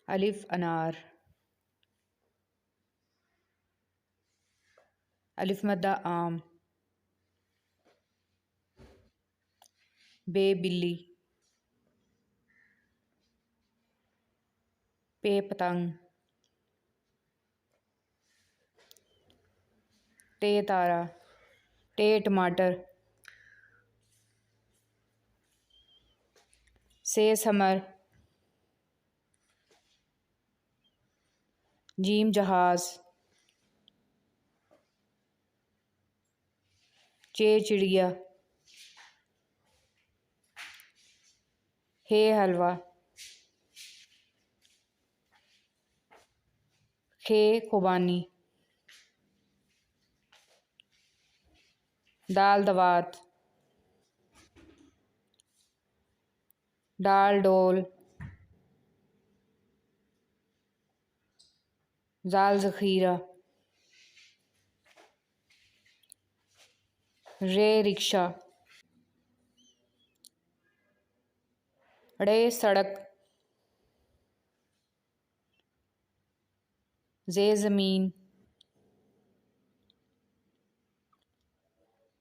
अलिफ अनार। अलिफ मद्दा आम। बे बिल्ली। पे पतंग। टे तारा। टे टमाटर। से समर। जीम जहाज। चे चिड़िया। हे हलवा। खे खुबानी। दाल दवात। डाल डोल। जाल जखीरा। रे रिक्शा। रे सड़क। जे ज़मीन।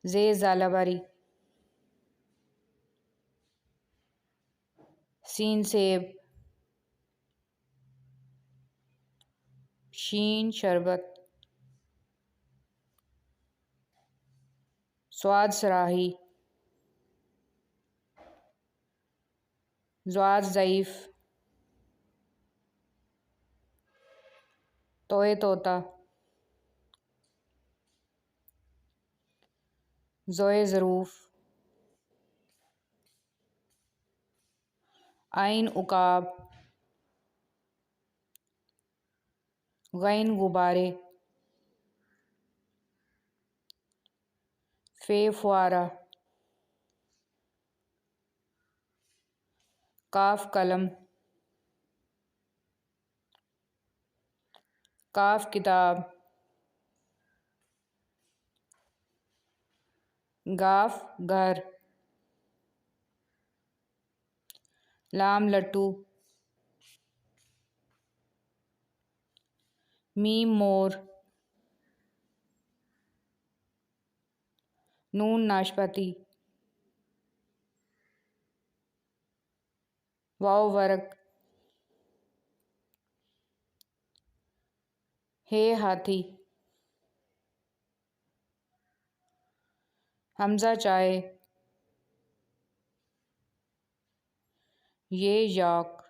जे ज़ालाबारी। सीन सेब। शीन शरबत। स्वाद सराही। ज़्वाद ज़ईफ़। तोए तोता। ज़ोए ज़रूफ़। आइन उकाब। गैन गुब्बारे। फ़े फ़ुआरा। काफ कलम। काफ किताब। गाफ घर। लाम लट्टू। मीम मोर। नून नाशपाती। वाव वर्क। हे हाथी। हमजा चाय। ये याक।